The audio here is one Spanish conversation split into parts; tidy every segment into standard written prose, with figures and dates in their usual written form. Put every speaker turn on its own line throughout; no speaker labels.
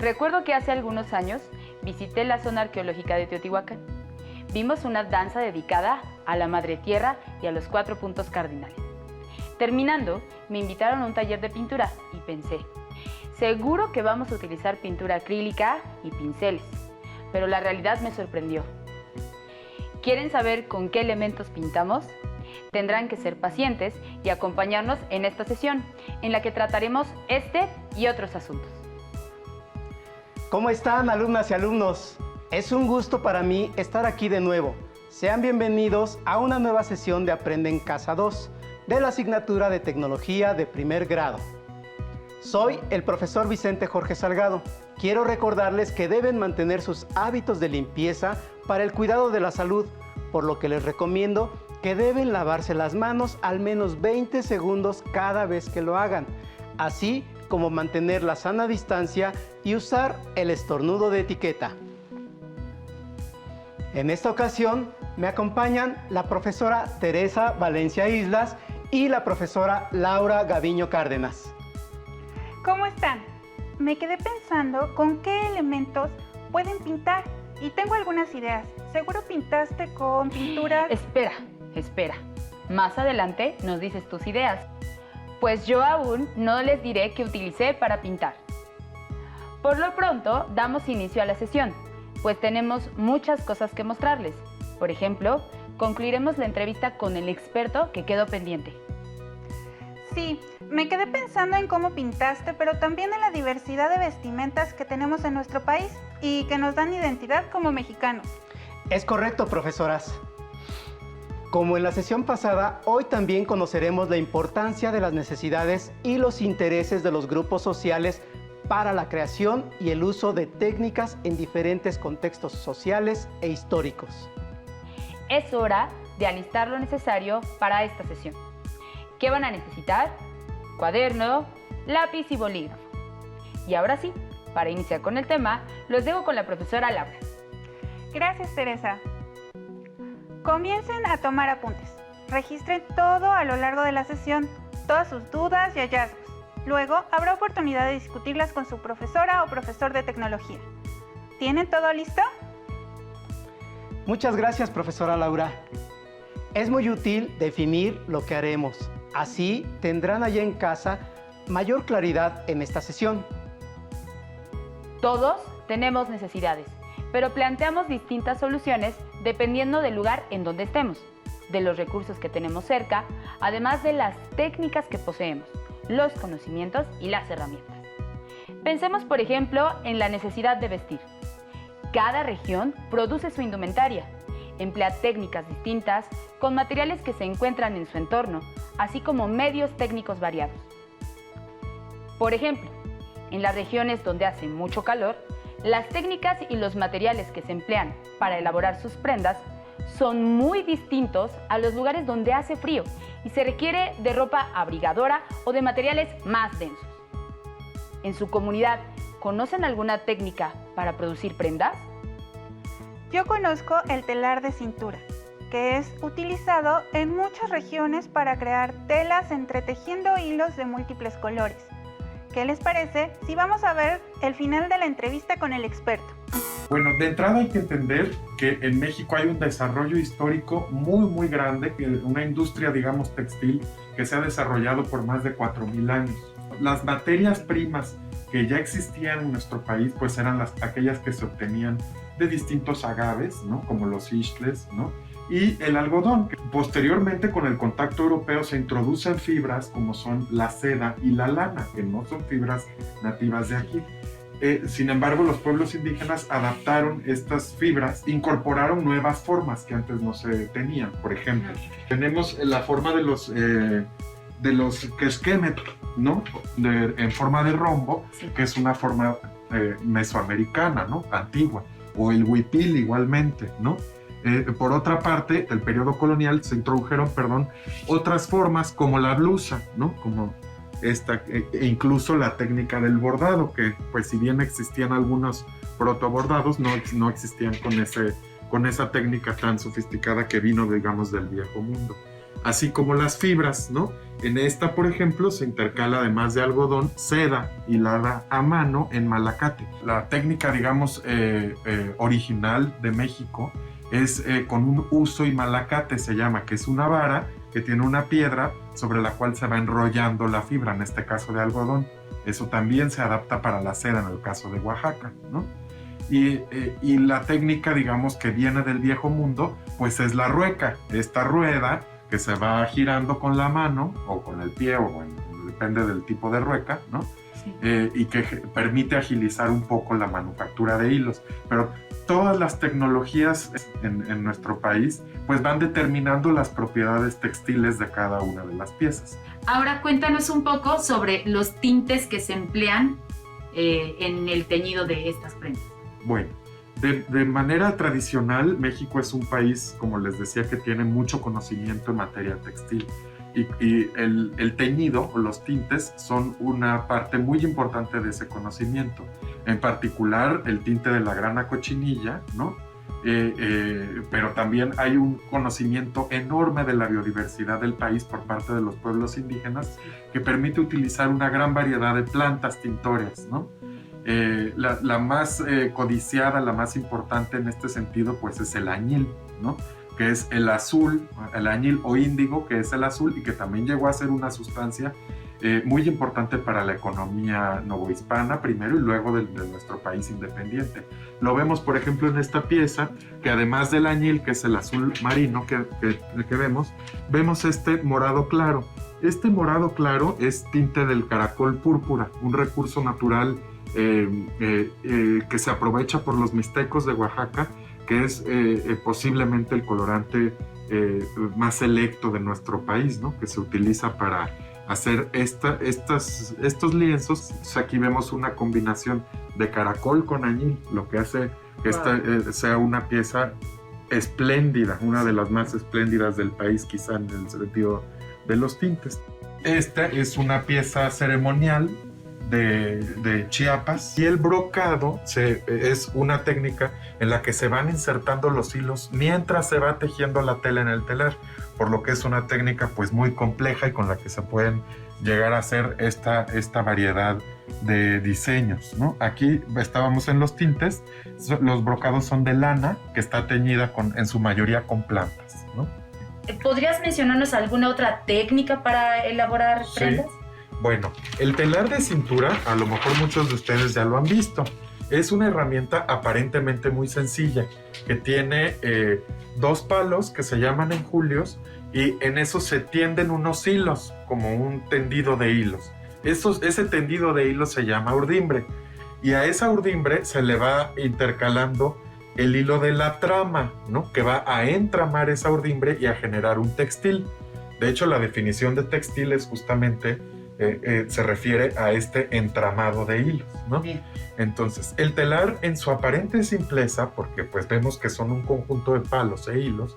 Recuerdo que hace algunos años visité la zona arqueológica de Teotihuacán. Vimos una danza dedicada a la Madre Tierra y a los 4 puntos cardinales. Terminando, me invitaron a un taller de pintura y pensé, seguro que vamos a utilizar pintura acrílica y pinceles, pero la realidad me sorprendió. ¿Quieren saber con qué elementos pintamos? Tendrán que ser pacientes y acompañarnos en esta sesión, en la que trataremos este y otros asuntos.
¿Cómo están, alumnas y alumnos? Es un gusto para mí estar aquí de nuevo. Sean bienvenidos a una nueva sesión de Aprende en Casa 2, de la asignatura de Tecnología de primer grado. Soy el profesor Vicente Jorge Salgado. Quiero recordarles que deben mantener sus hábitos de limpieza para el cuidado de la salud, por lo que les recomiendo que deben lavarse las manos al menos 20 segundos cada vez que lo hagan, así como mantener la sana distancia y usar el estornudo de etiqueta. En esta ocasión me acompañan la profesora Teresa Valencia Islas y la profesora Laura Gaviño Cárdenas.
¿Cómo están? Me quedé pensando con qué elementos pueden pintar y tengo algunas ideas. Seguro pintaste con pintura...
Espera. Más adelante nos dices tus ideas, pues yo aún no les diré qué utilicé para pintar. Por lo pronto, damos inicio a la sesión, pues tenemos muchas cosas que mostrarles. Por ejemplo, concluiremos la entrevista con el experto que quedó pendiente.
Sí, me quedé pensando en cómo pintaste, pero también en la diversidad de vestimentas que tenemos en nuestro país y que nos dan identidad como mexicanos.
Es correcto, profesoras. Como en la sesión pasada, hoy también conoceremos la importancia de las necesidades y los intereses de los grupos sociales para la creación y el uso de técnicas en diferentes contextos sociales e históricos.
Es hora de alistar lo necesario para esta sesión. ¿Qué van a necesitar? Cuaderno, lápiz y bolígrafo. Y ahora sí, para iniciar con el tema, los dejo con la profesora Laura.
Gracias, Teresa. Comiencen a tomar apuntes. Registren todo a lo largo de la sesión, todas sus dudas y hallazgos. Luego habrá oportunidad de discutirlas con su profesora o profesor de tecnología. ¿Tienen todo listo?
Muchas gracias, profesora Laura. Es muy útil definir lo que haremos. Así tendrán allá en casa mayor claridad en esta sesión.
Todos tenemos necesidades, pero planteamos distintas soluciones dependiendo del lugar en donde estemos, de los recursos que tenemos cerca, además de las técnicas que poseemos, los conocimientos y las herramientas. Pensemos, por ejemplo, en la necesidad de vestir. Cada región produce su indumentaria, emplea técnicas distintas con materiales que se encuentran en su entorno, así como medios técnicos variados. Por ejemplo, en las regiones donde hace mucho calor, las técnicas y los materiales que se emplean para elaborar sus prendas son muy distintos a los lugares donde hace frío y se requiere de ropa abrigadora o de materiales más densos. En su comunidad, ¿conocen alguna técnica para producir prendas?
Yo conozco el telar de cintura, que es utilizado en muchas regiones para crear telas entretejiendo hilos de múltiples colores. ¿Qué les parece si vamos a ver el final de la entrevista con el experto?
Bueno, de entrada hay que entender que en México hay un desarrollo histórico muy grande, una industria, digamos, textil que se ha desarrollado por más de 4,000 años. Las materias primas que ya existían en nuestro país, pues eran aquellas que se obtenían de distintos agaves, ¿no? Como los ixtles, ¿no? Y el algodón. Posteriormente, con el contacto europeo, se introducen fibras como son la seda y la lana, que no son fibras nativas de aquí. Sin embargo, los pueblos indígenas adaptaron estas fibras, incorporaron nuevas formas que antes no se tenían. Por ejemplo, tenemos la forma de los quexquemet, ¿no? En forma de rombo, que es una forma mesoamericana, ¿no? Antigua. O el huipil igualmente, ¿no? Por otra parte, del periodo colonial se introdujeron, otras formas como la blusa, ¿no? Como esta, e incluso la técnica del bordado, que pues si bien existían algunos protobordados, no existían con esa técnica tan sofisticada que vino, digamos, del viejo mundo. así como las fibras, ¿no? En esta, por ejemplo, se intercala además de algodón, seda hilada a mano en malacate. La técnica, digamos, original de México es con un uso y malacate, se llama, que es una vara que tiene una piedra sobre la cual se va enrollando la fibra, en este caso de algodón. Eso también se adapta para la seda en el caso de Oaxaca, ¿no? Y la técnica, digamos, que viene del viejo mundo, pues es la rueca, esta rueda que se va girando con la mano o con el pie, o bueno, depende del tipo de rueca, ¿no? Sí. Y que permite agilizar un poco la manufactura de hilos. Pero todas las tecnologías en nuestro país pues van determinando las propiedades textiles de cada una de las piezas.
Ahora cuéntanos un poco sobre los tintes que se emplean en el teñido de estas prendas.
Bueno, de manera tradicional, México es un país, como les decía, que tiene mucho conocimiento en materia textil. Y el teñido o los tintes son una parte muy importante de ese conocimiento. En particular, el tinte de la grana cochinilla, ¿no? Pero también hay un conocimiento enorme de la biodiversidad del país por parte de los pueblos indígenas que permite utilizar una gran variedad de plantas tintoreas, ¿no? La más codiciada, la más importante en este sentido, pues es el añil, ¿no? Que es el azul, el añil o índigo, que es el azul y que también llegó a ser una sustancia muy importante para la economía novohispana primero y luego de nuestro país independiente. Lo vemos, por ejemplo, en esta pieza, que además del añil, que es el azul marino que vemos este morado claro. Este morado claro es tinte del caracol púrpura, un recurso natural que se aprovecha por los mixtecos de Oaxaca, que es posiblemente el colorante más selecto de nuestro país, ¿no? Que se utiliza para hacer estos lienzos. Aquí vemos una combinación de caracol con añil, lo que hace que esta sea una pieza espléndida, una de las más espléndidas del país, quizá en el sentido de los tintes. Esta es una pieza ceremonial de Chiapas, y el brocado es una técnica en la que se van insertando los hilos mientras se va tejiendo la tela en el telar, por lo que es una técnica pues muy compleja y con la que se pueden llegar a hacer esta variedad de diseños, ¿no? Aquí estábamos en los tintes. Los brocados son de lana que está teñida en su mayoría con plantas, ¿no?
¿Podrías mencionarnos alguna otra técnica para elaborar prendas?
Sí. Bueno, el telar de cintura, a lo mejor muchos de ustedes ya lo han visto. Es una herramienta aparentemente muy sencilla, que tiene 2 palos que se llaman enjulios, y en eso se tienden unos hilos, como un tendido de hilos. Ese tendido de hilos se llama urdimbre, y a esa urdimbre se le va intercalando el hilo de la trama, ¿no? Que va a entramar esa urdimbre y a generar un textil. De hecho, la definición de textil es justamente se refiere a este entramado de hilos, ¿no? Bien. Entonces, el telar en su aparente simpleza, porque pues vemos que son un conjunto de palos e hilos,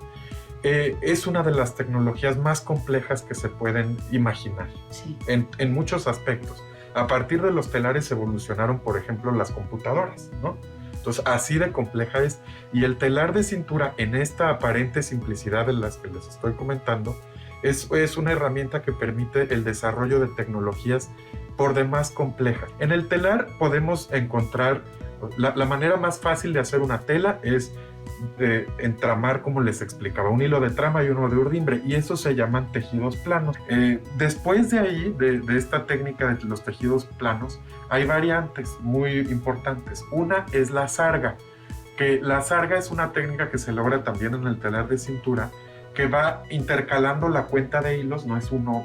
es una de las tecnologías más complejas que se pueden imaginar, sí, en muchos aspectos. A partir de los telares evolucionaron, por ejemplo, las computadoras, ¿no? Entonces, así de compleja es. Y el telar de cintura, en esta aparente simplicidad de las que les estoy comentando, es una herramienta que permite el desarrollo de tecnologías por demás complejas. En el telar podemos encontrar, la manera más fácil de hacer una tela es entramar, como les explicaba, un hilo de trama y uno de urdimbre, y eso se llaman tejidos planos. Después de ahí, de esta técnica de los tejidos planos, hay variantes muy importantes. Una es la sarga, que la sarga es una técnica que se logra también en el telar de cintura, que va intercalando la cuenta de hilos, no es uno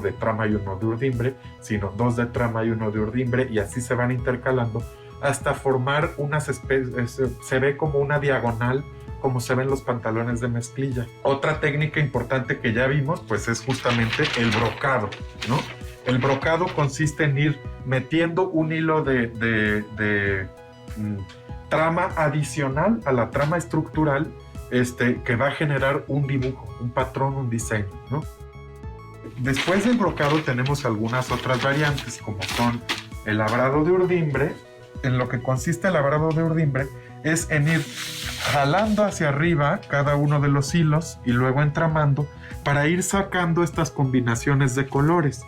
de trama y uno de urdimbre, sino 2 de trama y 1 de urdimbre, y así se van intercalando hasta formar unas especies, se ve como una diagonal, como se ven los pantalones de mezclilla. Otra técnica importante que ya vimos, pues es justamente el brocado, ¿no? El brocado consiste en ir metiendo un hilo de trama adicional a la trama estructural, que va a generar un dibujo, un patrón, un diseño, ¿no? Después del brocado tenemos algunas otras variantes, como son el labrado de urdimbre. En lo que consiste el labrado de urdimbre es en ir jalando hacia arriba cada uno de los hilos y luego entramando para ir sacando estas combinaciones de colores.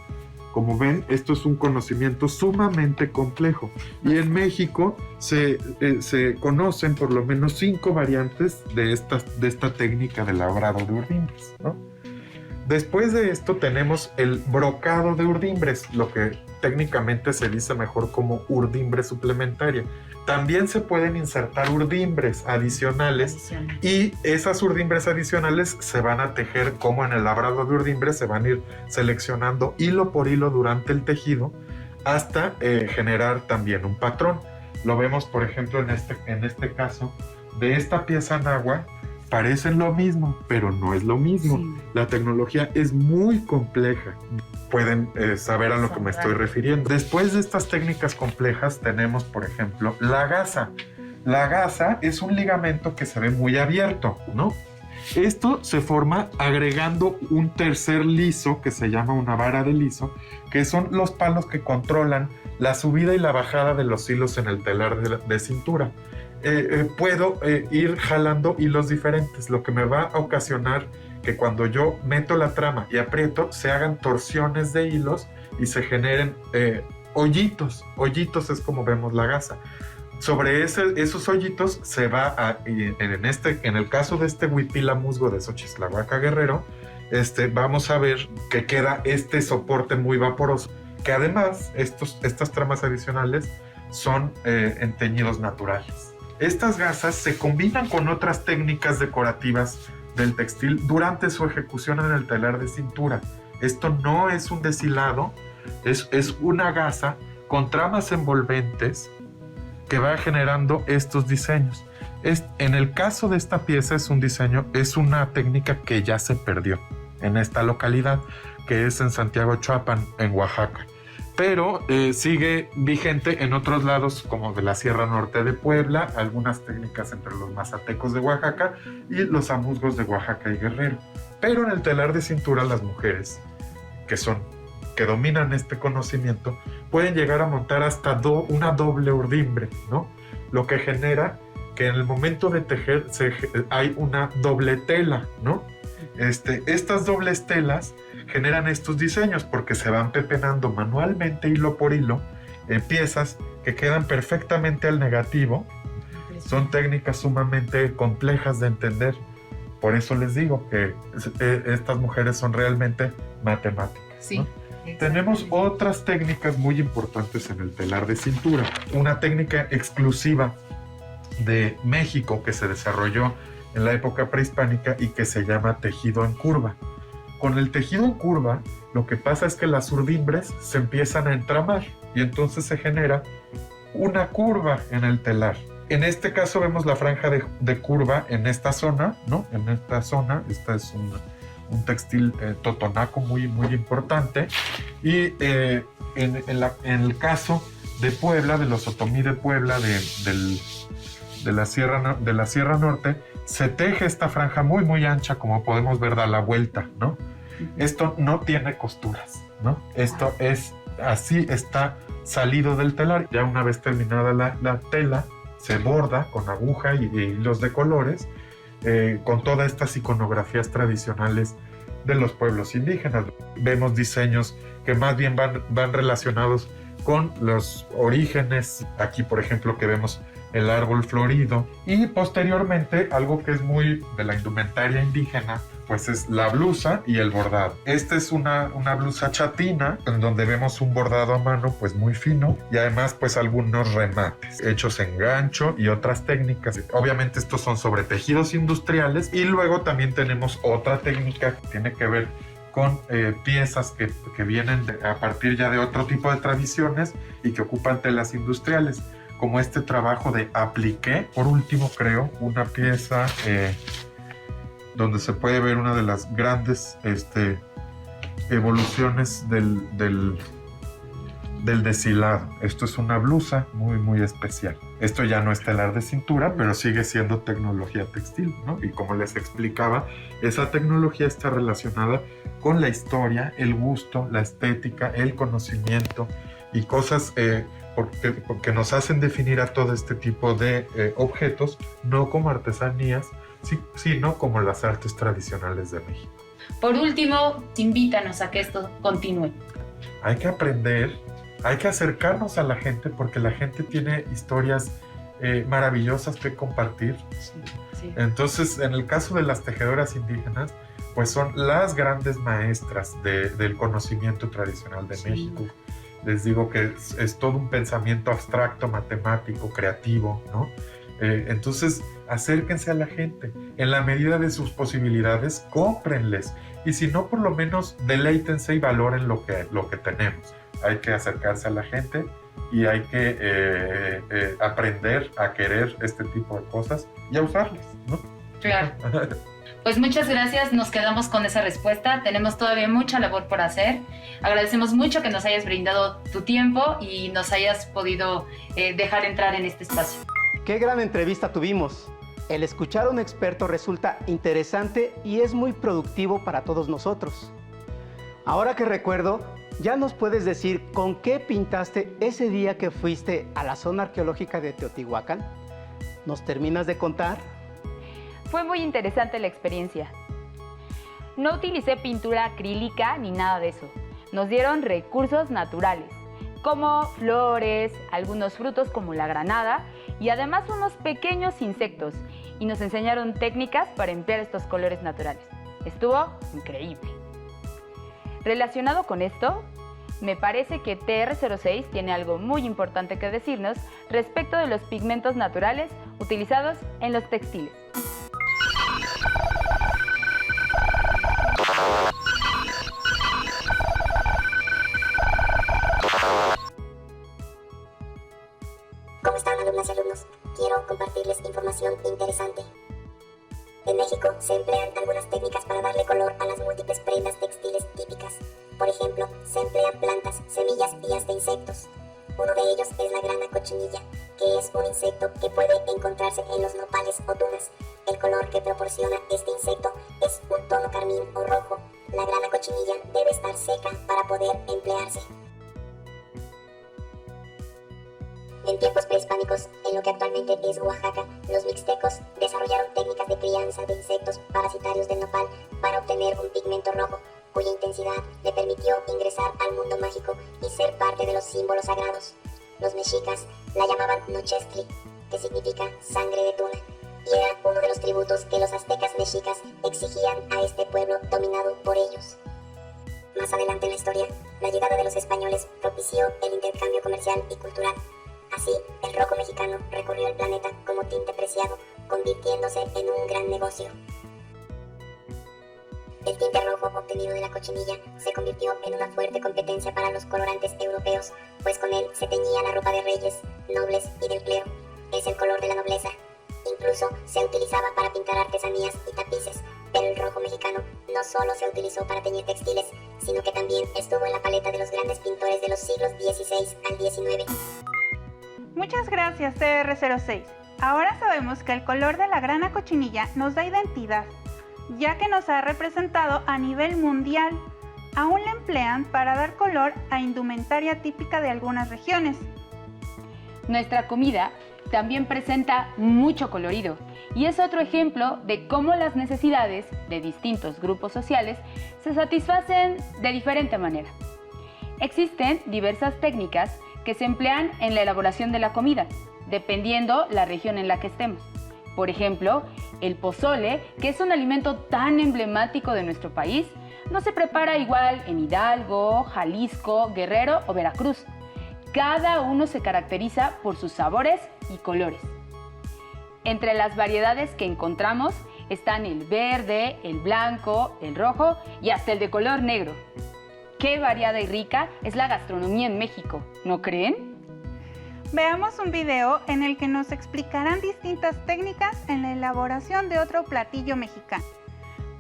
Como ven, esto es un conocimiento sumamente complejo. Y en México se conocen por lo menos 5 variantes de esta técnica de labrado de urdimbres, ¿no? Después de esto tenemos el brocado de urdimbres, lo que técnicamente se dice mejor como urdimbre suplementaria. También se pueden insertar urdimbres adicionales y esas urdimbres adicionales se van a tejer como en el labrado de urdimbres, se van a ir seleccionando hilo por hilo durante el tejido hasta generar también un patrón. Lo vemos, por ejemplo, en este caso de esta pieza náhuatl. Parecen lo mismo, pero no es lo mismo. Sí. La tecnología es muy compleja. Pueden saber a lo que me estoy refiriendo. Después de estas técnicas complejas tenemos, por ejemplo, la gasa. La gasa es un ligamento que se ve muy abierto, ¿no? Esto se forma agregando un tercer liso que se llama una vara de liso, que son los palos que controlan la subida y la bajada de los hilos en el telar de cintura. Puedo ir jalando hilos diferentes, lo que me va a ocasionar que cuando yo meto la trama y aprieto se hagan torsiones de hilos y se generen hoyitos. Hoyitos es como vemos la gasa. Sobre esos hoyitos se va a, en el caso de este huipila musgo de Xochixtlahuaca Guerrero, vamos a ver que queda este soporte muy vaporoso, que además estas tramas adicionales son en teñidos naturales. Estas gasas se combinan con otras técnicas decorativas del textil durante su ejecución en el telar de cintura. Esto no es un deshilado, es una gasa con tramas envolventes que va generando estos diseños. En el caso de esta pieza es una técnica que ya se perdió en esta localidad, que es en Santiago Chuapan, en Oaxaca. Pero sigue vigente en otros lados como de la Sierra Norte de Puebla, algunas técnicas entre los mazatecos de Oaxaca y los amuzgos de Oaxaca y Guerrero. Pero en el telar de cintura las mujeres que dominan este conocimiento pueden llegar a montar hasta una doble urdimbre, ¿no? Lo que genera que en el momento de tejer hay una doble tela, ¿no? Estas dobles telas generan estos diseños porque se van pepenando manualmente hilo por hilo piezas que quedan perfectamente al negativo. Son técnicas sumamente complejas de entender. Por eso les digo que estas mujeres son realmente matemáticas, sí, ¿no? Tenemos otras técnicas muy importantes en el telar de cintura. Una técnica exclusiva de México que se desarrolló en la época prehispánica y que se llama tejido en curva. Con el tejido en curva, lo que pasa es que las urdimbres se empiezan a entramar y entonces se genera una curva en el telar. En este caso vemos la franja de curva en esta zona, ¿no? En esta zona, esta es un textil totonaco muy, muy importante. Y en el caso de Puebla, de los otomí de Puebla, de la Sierra Norte, se teje esta franja muy, muy ancha, como podemos ver, da la vuelta, ¿no? Esto no tiene costuras, ¿no? Esto es así, está salido del telar. Ya una vez terminada la tela, se borda con aguja y hilos de colores, con todas estas iconografías tradicionales de los pueblos indígenas. Vemos diseños que más bien van relacionados con los orígenes. Aquí, por ejemplo, que vemos el árbol florido, y posteriormente algo que es muy de la indumentaria indígena, pues es la blusa y el bordado. Esta es una blusa chatina en donde vemos un bordado a mano pues muy fino y además pues algunos remates hechos en gancho y otras técnicas. Obviamente estos son sobre tejidos industriales, y luego también tenemos otra técnica que tiene que ver con piezas que vienen a partir ya de otro tipo de tradiciones y que ocupan telas industriales, como este trabajo de apliqué. Por último, creo, una pieza donde se puede ver una de las grandes evoluciones del deshilado. Esto es una blusa muy, muy especial. Esto ya no es telar de cintura, pero sigue siendo tecnología textil, ¿no? Y como les explicaba, esa tecnología está relacionada con la historia, el gusto, la estética, el conocimiento y cosas porque nos hacen definir a todo este tipo de objetos, no como artesanías, sino como las artes tradicionales de México.
Por último, invítanos a que esto continúe.
Hay que aprender, hay que acercarnos a la gente porque la gente tiene historias maravillosas que compartir.
Sí.
Entonces, en el caso de las tejedoras indígenas, pues son las grandes maestras del conocimiento tradicional de México. Les digo que es todo un pensamiento abstracto, matemático, creativo, ¿no? Entonces, acérquense a la gente. En la medida de sus posibilidades, cómprenles. Y si no, por lo menos deleítense y valoren lo que tenemos. Hay que acercarse a la gente y hay que aprender a querer este tipo de cosas y a usarlas, ¿no?
Claro. Pues muchas gracias, nos quedamos con esa respuesta. Tenemos todavía mucha labor por hacer. Agradecemos mucho que nos hayas brindado tu tiempo y nos hayas podido dejar entrar en este espacio.
¡Qué gran entrevista tuvimos! El escuchar a un experto resulta interesante y es muy productivo para todos nosotros. Ahora que recuerdo, ¿ya nos puedes decir con qué pintaste ese día que fuiste a la zona arqueológica de Teotihuacán? ¿Nos terminas de contar?
Fue muy interesante la experiencia. No utilicé pintura acrílica ni nada de eso. Nos dieron recursos naturales, como flores, algunos frutos como la granada y además unos pequeños insectos, y nos enseñaron técnicas para emplear estos colores naturales. Estuvo increíble. Relacionado con esto, me parece que TR06 tiene algo muy importante que decirnos respecto de los pigmentos naturales utilizados en los textiles.
¿Cómo están, alumnas y alumnos? Quiero compartirles información interesante. En México se emplean algunas técnicas para darle color a las múltiples prendas textiles típicas. Por ejemplo, se emplean plantas, semillas y hasta insectos. Uno de ellos es la grana cochinilla, que es un insecto que puede encontrarse en los nopales o tunas. El color que proporciona este insecto es un tono carmín o rojo. La grana cochinilla debe estar seca para poder emplearse. En tiempos prehispánicos, en lo que actualmente es Oaxaca, los mixtecos desarrollaron técnicas de crianza de insectos parasitarios del nopal para obtener un pigmento rojo, cuya intensidad le permitió ingresar al mundo mágico y ser parte de los símbolos sagrados. Los mexicas la llamaban Nochestli, que significa sangre de tuna, y era uno de los tributos que los aztecas mexicas exigían a este pueblo dominado por ellos. Más adelante en la historia, la llegada de los españoles propició el intercambio comercial y cultural. Así, el rojo mexicano recorrió el planeta como tinte preciado, convirtiéndose en un gran negocio. El tinte rojo obtenido de la cochinilla se convirtió en una fuerte competencia para los colorantes europeos, pues con él se teñía la ropa de reyes, nobles y del clero. Es el color de la nobleza. Incluso se utilizaba para pintar artesanías y tapices, pero el rojo mexicano no solo se utilizó para teñir textiles, sino que también estuvo en la paleta de los grandes pintores de los siglos XVI al XIX.
Muchas gracias, TR06. Ahora sabemos que el color de la grana cochinilla nos da identidad, ya que nos ha representado a nivel mundial. Aún la emplean para dar color a indumentaria típica de algunas regiones.
Nuestra comida también presenta mucho colorido y es otro ejemplo de cómo las necesidades de distintos grupos sociales se satisfacen de diferente manera. Existen diversas técnicas que se emplean en la elaboración de la comida, dependiendo la región en la que estemos. Por ejemplo, el pozole, que es un alimento tan emblemático de nuestro país, no se prepara igual en Hidalgo, Jalisco, Guerrero o Veracruz. Cada uno se caracteriza por sus sabores y colores. Entre las variedades que encontramos están el verde, el blanco, el rojo y hasta el de color negro. Qué variada y rica es la gastronomía en México, ¿no creen?
Veamos un video en el que nos explicarán distintas técnicas en la elaboración de otro platillo mexicano.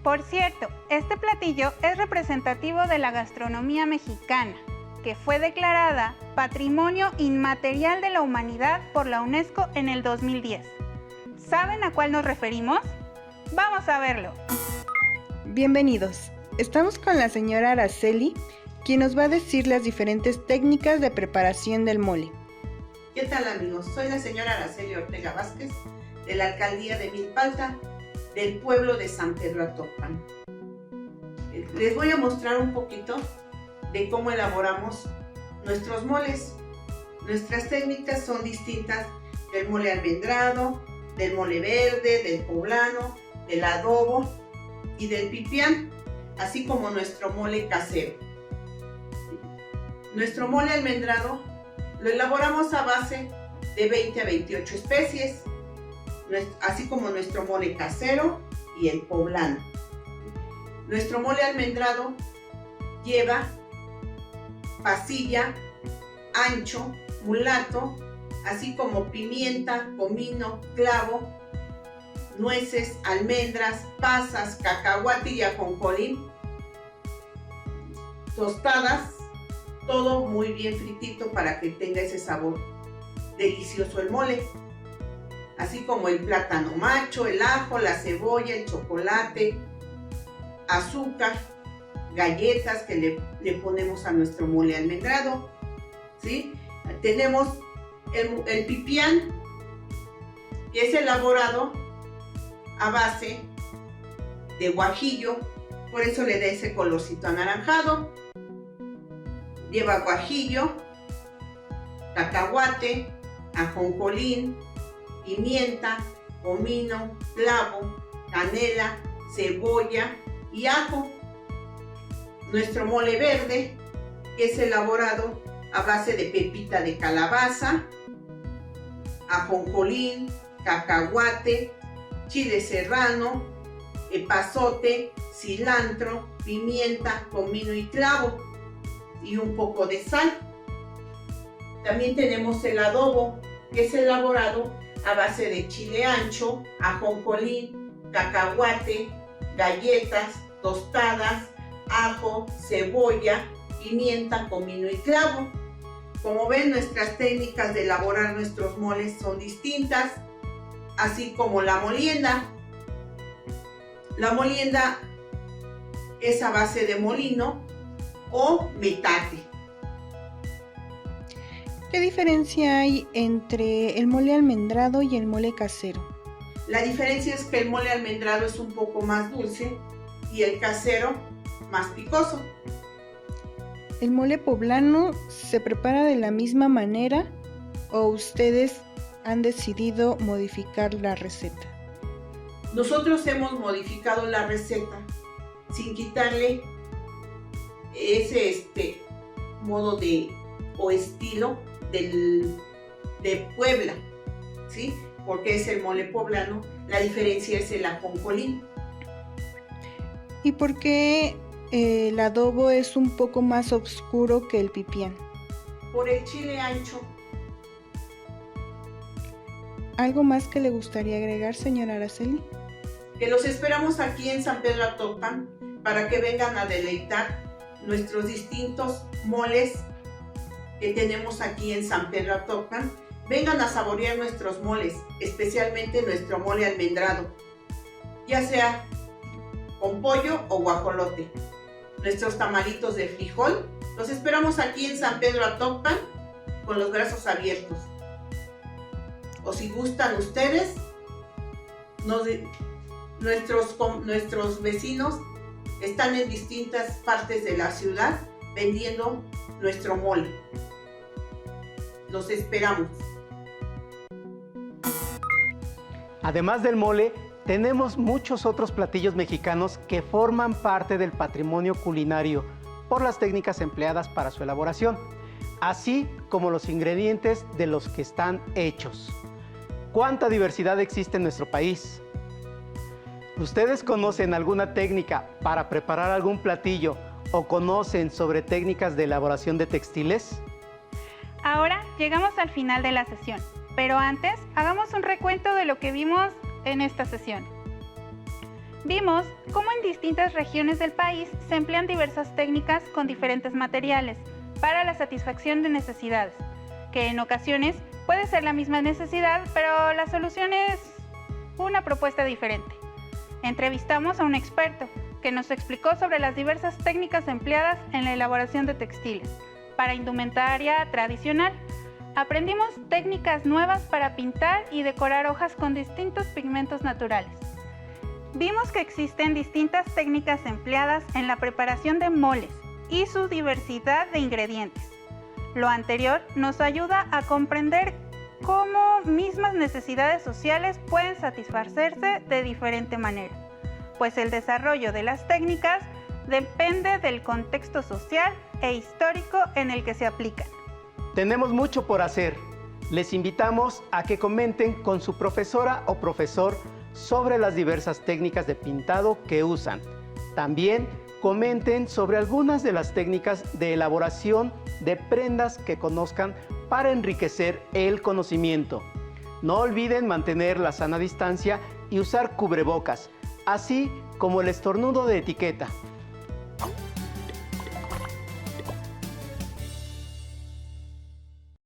Por cierto, este platillo es representativo de la gastronomía mexicana, que fue declarada Patrimonio Inmaterial de la Humanidad por la UNESCO en el 2010. ¿Saben a cuál nos referimos? ¡Vamos a verlo!
Bienvenidos. Estamos con la señora Araceli, quien nos va a decir las diferentes técnicas de preparación del mole.
¿Qué tal, amigos? Soy la señora Araceli Ortega Vázquez, de la alcaldía de Milpalta, del pueblo de San Pedro Atopán. Les voy a mostrar un poquito de cómo elaboramos nuestros moles. Nuestras técnicas son distintas del mole almendrado, del mole verde, del poblano, del adobo y del pipián, así como nuestro mole casero. Nuestro mole almendrado lo elaboramos a base de 20 a 28 especies, así como nuestro mole casero y el poblano. Nuestro mole almendrado lleva pasilla, ancho, mulato, así como pimienta, comino, clavo, nueces, almendras, pasas, cacahuate y ajonjolí, tostadas, todo muy bien fritito para que tenga ese sabor delicioso el mole, así como el plátano macho, el ajo, la cebolla, el chocolate, azúcar, galletas que le ponemos a nuestro mole almendrado, ¿sí? Tenemos el pipián, que es elaborado a base de guajillo, por eso le da ese colorcito anaranjado. Lleva guajillo, cacahuate, ajonjolín, pimienta, comino, clavo, canela, cebolla y ajo. Nuestro mole verde, que es elaborado a base de pepita de calabaza, ajonjolín, cacahuate, chile serrano, epazote, cilantro, pimienta, comino y clavo y un poco de sal. También tenemos el adobo, que es elaborado a base de chile ancho, ajonjolín, cacahuate, galletas, tostadas, ajo, cebolla, pimienta, comino y clavo. Como ven, nuestras técnicas de elaborar nuestros moles son distintas, así como la molienda. La molienda es a base de molino o metate.
¿Qué diferencia hay entre el mole almendrado y el mole casero?
La diferencia es que el mole almendrado es un poco más dulce y el casero más picoso.
¿El mole poblano se prepara de la misma manera o ustedes han decidido modificar la receta?
Nosotros hemos modificado la receta sin quitarle ese modo o estilo de Puebla, ¿sí? Porque es el mole poblano, la diferencia es el ajonjolí.
¿Y por qué el adobo es un poco más oscuro que el pipián?
Por el chile ancho.
¿Algo más que le gustaría agregar, señora Araceli?
Que los esperamos aquí en San Pedro Atopán para que vengan a deleitar nuestros distintos moles que tenemos aquí en San Pedro Atopán. Vengan a saborear nuestros moles, especialmente nuestro mole almendrado, ya sea con pollo o guajolote. Nuestros tamalitos de frijol, los esperamos aquí en San Pedro Atopán con los brazos abiertos. O si gustan ustedes, nuestros vecinos están en distintas partes de la ciudad vendiendo nuestro mole. Los esperamos.
Además del mole, tenemos muchos otros platillos mexicanos que forman parte del patrimonio culinario por las técnicas empleadas para su elaboración, así como los ingredientes de los que están hechos. ¿Cuánta diversidad existe en nuestro país? ¿Ustedes conocen alguna técnica para preparar algún platillo o conocen sobre técnicas de elaboración de textiles?
Ahora llegamos al final de la sesión, pero antes hagamos un recuento de lo que vimos en esta sesión. Vimos cómo en distintas regiones del país se emplean diversas técnicas con diferentes materiales para la satisfacción de necesidades, que en ocasiones puede ser la misma necesidad, pero la solución es una propuesta diferente. Entrevistamos a un experto que nos explicó sobre las diversas técnicas empleadas en la elaboración de textiles para indumentaria tradicional. Aprendimos técnicas nuevas para pintar y decorar hojas con distintos pigmentos naturales. Vimos que existen distintas técnicas empleadas en la preparación de moles y su diversidad de ingredientes. Lo anterior nos ayuda a comprender cómo mismas necesidades sociales pueden satisfacerse de diferente manera, pues el desarrollo de las técnicas depende del contexto social e histórico en el que se aplican.
Tenemos mucho por hacer. Les invitamos a que comenten con su profesora o profesor sobre las diversas técnicas de pintado que usan. También comenten sobre algunas de las técnicas de elaboración de prendas que conozcan para enriquecer el conocimiento. No olviden mantener la sana distancia y usar cubrebocas, así como el estornudo de etiqueta.